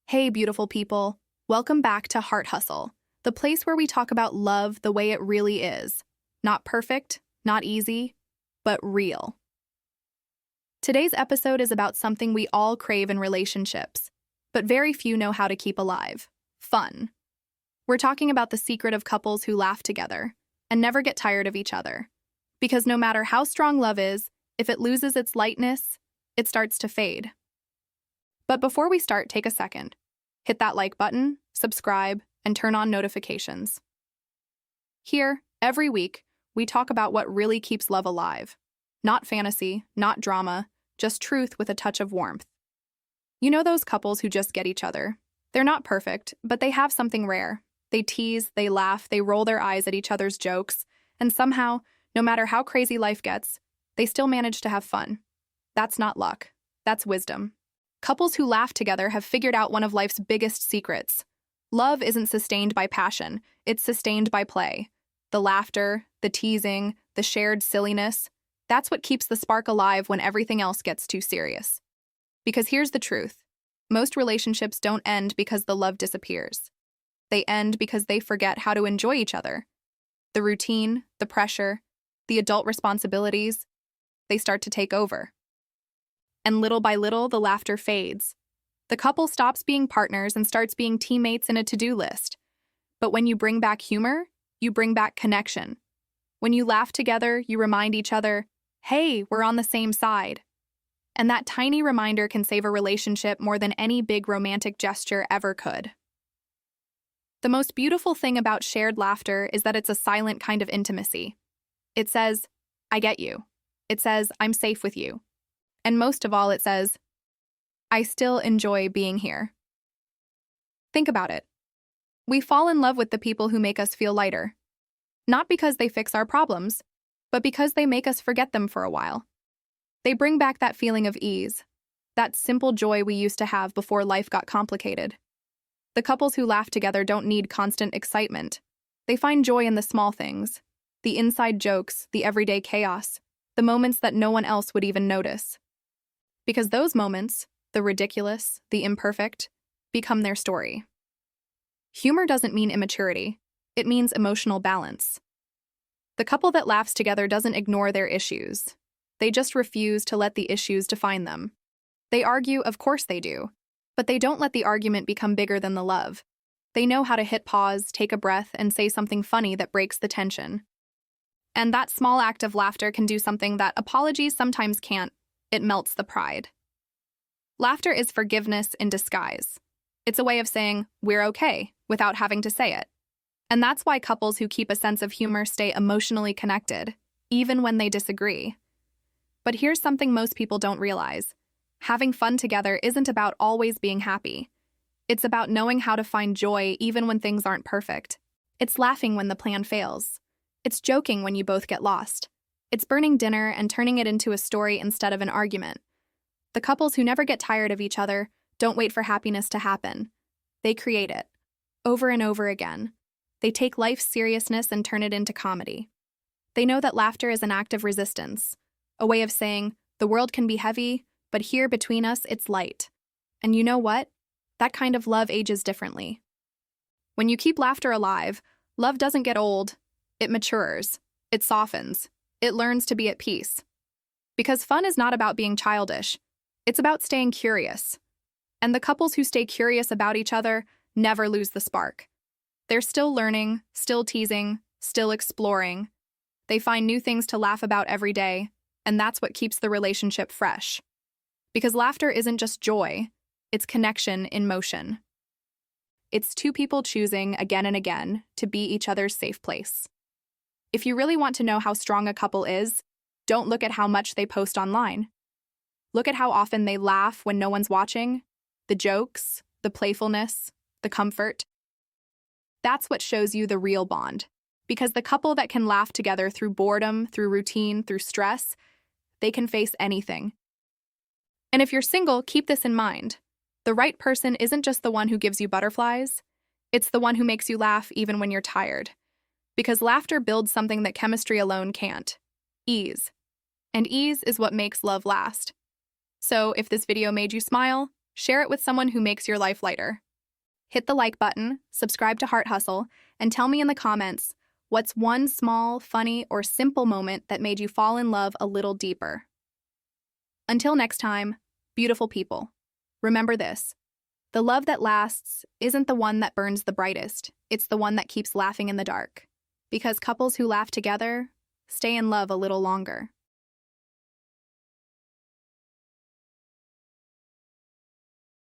Hey, beautiful people. Welcome back to Heart Hustle, the place where we talk about love the way it really is. Not perfect, not easy, but real. Today's episode is about something we all crave in relationships, but very few know how to keep alive: fun. We're talking about the secret of couples who laugh together and never get tired of each other. Because no matter how strong love is, if it loses its lightness, it starts to fade. But before we start, take a second. Hit that like button, subscribe, and turn on notifications. Here, every week, we talk about what really keeps love alive. Not fantasy, not drama, just truth with a touch of warmth. You know those couples who just get each other? They're not perfect, but they have something rare. They tease, they laugh, they roll their eyes at each other's jokes, and somehow, no matter how crazy life gets, they still manage to have fun. That's not luck. That's wisdom. Couples who laugh together have figured out one of life's biggest secrets. Love isn't sustained by passion, it's sustained by play. The laughter, the teasing, the shared silliness, that's what keeps the spark alive when everything else gets too serious. Because here's the truth. Most relationships don't end because the love disappears. They end because they forget how to enjoy each other. The routine, the pressure, the adult responsibilities, they start to take over. And little by little, the laughter fades. The couple stops being partners and starts being teammates in a to-do list. But when you bring back humor, you bring back connection. When you laugh together, you remind each other, hey, we're on the same side. And that tiny reminder can save a relationship more than any big romantic gesture ever could. The most beautiful thing about shared laughter is that it's a silent kind of intimacy. It says, I get you. It says, I'm safe with you. And most of all, it says, I still enjoy being here. Think about it. We fall in love with the people who make us feel lighter. Not because they fix our problems, but because they make us forget them for a while. They bring back that feeling of ease, that simple joy we used to have before life got complicated. The couples who laugh together don't need constant excitement. They find joy in the small things, the inside jokes, the everyday chaos, the moments that no one else would even notice. Because those moments, the ridiculous, the imperfect, become their story. Humor doesn't mean immaturity. It means emotional balance. The couple that laughs together doesn't ignore their issues. They just refuse to let the issues define them. They argue, of course they do, but they don't let the argument become bigger than the love. They know how to hit pause, take a breath, and say something funny that breaks the tension. And that small act of laughter can do something that apologies sometimes can't. It melts the pride. Laughter is forgiveness in disguise. It's a way of saying, we're okay, without having to say it. And that's why couples who keep a sense of humor stay emotionally connected, even when they disagree. But here's something most people don't realize. Having fun together isn't about always being happy. It's about knowing how to find joy even when things aren't perfect. It's laughing when the plan fails. It's joking when you both get lost. It's burning dinner and turning it into a story instead of an argument. The couples who never get tired of each other don't wait for happiness to happen. They create it, over and over again. They take life's seriousness and turn it into comedy. They know that laughter is an act of resistance, a way of saying, the world can be heavy, but here between us, it's light. And you know what? That kind of love ages differently. When you keep laughter alive, love doesn't get old. It matures. It softens. It learns to be at peace. Because fun is not about being childish. It's about staying curious. And the couples who stay curious about each other never lose the spark. They're still learning, still teasing, still exploring. They find new things to laugh about every day, and that's what keeps the relationship fresh. Because laughter isn't just joy, it's connection in motion. It's two people choosing again and again to be each other's safe place. If you really want to know how strong a couple is, don't look at how much they post online. Look at how often they laugh when no one's watching, the jokes, the playfulness, the comfort. That's what shows you the real bond. Because the couple that can laugh together through boredom, through routine, through stress, they can face anything. And if you're single, keep this in mind. The right person isn't just the one who gives you butterflies, it's the one who makes you laugh even when you're tired. Because laughter builds something that chemistry alone can't: ease. And ease is what makes love last. So if this video made you smile, Share it with someone who makes your life lighter. Hit the like button, subscribe to Heart Hustle, and tell me in the comments what's one small, funny, or simple moment that made you fall in love a little deeper. Until next time, beautiful people, remember this. The love that lasts isn't the one that burns the brightest, it's the one that keeps laughing in the dark. Because couples who laugh together stay in love a little longer.